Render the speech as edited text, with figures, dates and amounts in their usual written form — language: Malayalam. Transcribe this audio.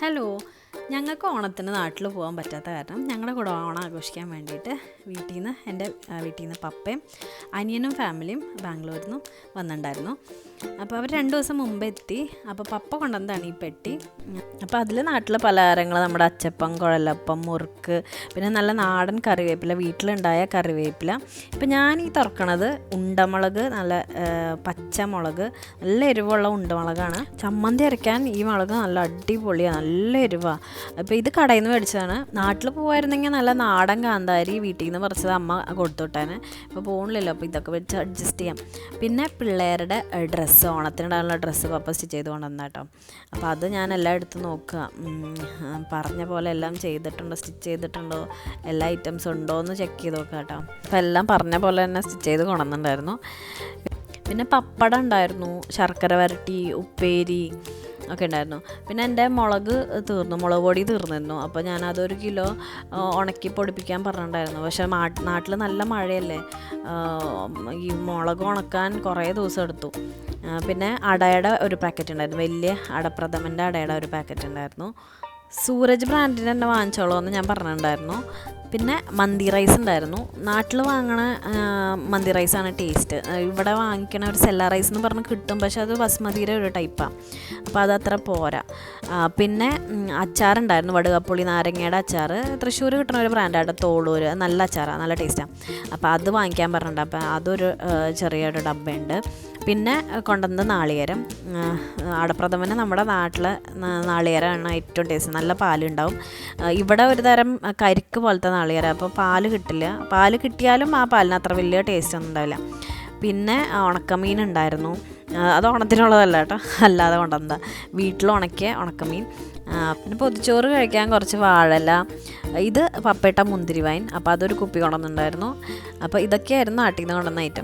ഹലോ, ഞങ്ങൾക്ക് ഓണത്തിന് നാട്ടിൽ പോകാൻ പറ്റാത്ത കാരണം ഞങ്ങളുടെ കൂടെ ഓണം ആഘോഷിക്കാൻ വേണ്ടിയിട്ട് എൻ്റെ വീട്ടിൽ നിന്ന് പപ്പയും അനിയനും ഫാമിലിയും ബാംഗ്ലൂരിൽ നിന്നും വന്നിട്ടുണ്ടായിരുന്നു. അപ്പോൾ അവർ 2 ദിവസം മുമ്പ് എത്തി. അപ്പോൾ പപ്പ കൊണ്ടുവന്നതാണ് ഈ പെട്ടി. അപ്പോൾ അതിൽ നാട്ടിലെ പലഹാരങ്ങൾ, നമ്മുടെ അച്ചപ്പം, കുഴലപ്പം, മുറുക്ക്, പിന്നെ നല്ല നാടൻ കറിവേപ്പില, വീട്ടിലുണ്ടായ കറിവേപ്പില. ഇപ്പം ഞാൻ ഈ തുറക്കണത് ഉണ്ടമുളക്, നല്ല പച്ചമുളക്, നല്ല എരിവുള്ള ഉണ്ടമുളകാണ്. ചമ്മന്തി അരയ്ക്കാൻ ഈ മുളക് നല്ല അടിപൊളിയാണ്, നല്ല എരിവാണ്. അപ്പോൾ ഇത് കടയിൽ നിന്ന് മേടിച്ചതാണ്. നാട്ടിൽ പോകുമായിരുന്നെങ്കിൽ നല്ല നാടൻ കാന്താരി വീട്ടിൽ നിന്ന് പറിച്ചത് അമ്മ കൊടുത്തുവിട്ടാണ്. ഇപ്പോൾ പോകുന്നില്ലല്ലോ, അപ്പോൾ ഇതൊക്കെ വെച്ച് അഡ്ജസ്റ്റ് ചെയ്യാം. പിന്നെ പിള്ളേരുടെ ഡ്രസ്സ്, ഓണത്തിനുണ്ടാകുന്ന ഡ്രസ്സ് പപ്പ സ്റ്റിച്ച് ചെയ്ത് കൊണ്ടുവന്ന കേട്ടോ. അപ്പോൾ അത് ഞാൻ എല്ലാം എടുത്ത് നോക്കുക, പറഞ്ഞ പോലെ എല്ലാം ചെയ്തിട്ടുണ്ടോ, സ്റ്റിച്ച് ചെയ്തിട്ടുണ്ടോ, എല്ലാ ഐറ്റംസും ഉണ്ടോ എന്ന് ചെക്ക് ചെയ്ത് നോക്കുക കേട്ടോ. അപ്പോൾ എല്ലാം പറഞ്ഞ പോലെ തന്നെ സ്റ്റിച്ച് ചെയ്ത് കൊണ്ടുവന്നിട്ടുണ്ടായിരുന്നു. പിന്നെ പപ്പടം ഉണ്ടായിരുന്നു, ശർക്കര വരട്ടി, ഉപ്പേരി ഒക്കെ ഉണ്ടായിരുന്നു. പിന്നെ എൻ്റെ മുളക് പൊടി തീർന്നിരുന്നു. അപ്പോൾ ഞാനതൊരു കിലോ ഉണക്കി പൊടിപ്പിക്കാൻ പറഞ്ഞിട്ടുണ്ടായിരുന്നു. പക്ഷേ നാട്ടിൽ നല്ല മഴയല്ലേ, ഈ മുളക് ഉണക്കാൻ കുറേ ദിവസം എടുത്തു. പിന്നെ അടയുടെ ഒരു പാക്കറ്റ് ഉണ്ടായിരുന്നു, വലിയ അടപ്രഥമൻ്റെ അടയുടെ ഒരു പാക്കറ്റ് ഉണ്ടായിരുന്നു. സൂരജ് ബ്രാൻഡിൻ്റെ തന്നെ വാങ്ങിച്ചോളൂ എന്ന് ഞാൻ പറഞ്ഞിട്ടുണ്ടായിരുന്നു. പിന്നെ മന്തി റൈസ് ഉണ്ടായിരുന്നു. നാട്ടിൽ വാങ്ങണ മന്തി റൈസാണ് ടേസ്റ്റ്. ഇവിടെ വാങ്ങിക്കണ ഒരു സെല്ല റൈസ് എന്ന് പറഞ്ഞ് കിട്ടും, പക്ഷെ അത് ബസ്മതിയുടെ ഒരു ടൈപ്പാണ്, അപ്പോൾ അതത്ര പോരാ. പിന്നെ അച്ചാറുണ്ടായിരുന്നു, വടുകപ്പുളി നാരങ്ങയുടെ അച്ചാർ. തൃശ്ശൂർ കിട്ടുന്ന ഒരു ബ്രാൻഡായിട്ട്, തോളൂർ, നല്ല അച്ചാറാണ്, നല്ല ടേസ്റ്റാണ്. അപ്പോൾ അത് വാങ്ങിക്കാൻ പറഞ്ഞിട്ടുണ്ട്. അപ്പോൾ അതൊരു ചെറിയൊരു ഡബ്ബയുണ്ട്. പിന്നെ കൊണ്ടുവന്നത് നാളികേരം. അടപ്രഥമന് നമ്മുടെ നാട്ടിലെ നാളികേരമാണ് ഏറ്റവും ടേസ്റ്റ്, നല്ല പാലുണ്ടാവും. ഇവിടെ ഒരു തരം കരിക്ക് പോലത്തെ നാളികേരം, അപ്പോൾ പാല് കിട്ടില്ല. പാല് കിട്ടിയാലും ആ പാലിന് അത്ര വലിയ ടേസ്റ്റ് ഒന്നും ഉണ്ടാവില്ല. പിന്നെ ഉണക്കമീൻ ഉണ്ടായിരുന്നു. അത് ഓണത്തിനുള്ളതല്ല കേട്ടോ, അല്ലാതെ കൊണ്ടുവന്നതാ, വീട്ടിൽ ഉണക്കിയ ഉണക്കമീൻ. പിന്നെ പൊതിച്ചോറ് കഴിക്കാൻ കുറച്ച് വാഴല, ഇത് പപ്പേട്ട മുന്തിരി വൈൻ, അപ്പോൾ അതൊരു കുപ്പി കൊണ്ടുവന്നിട്ടുണ്ടായിരുന്നു. അപ്പോൾ ഇതൊക്കെയായിരുന്നു നാട്ടിൽ നിന്ന് കൊണ്ടുവന്ന ഐറ്റം.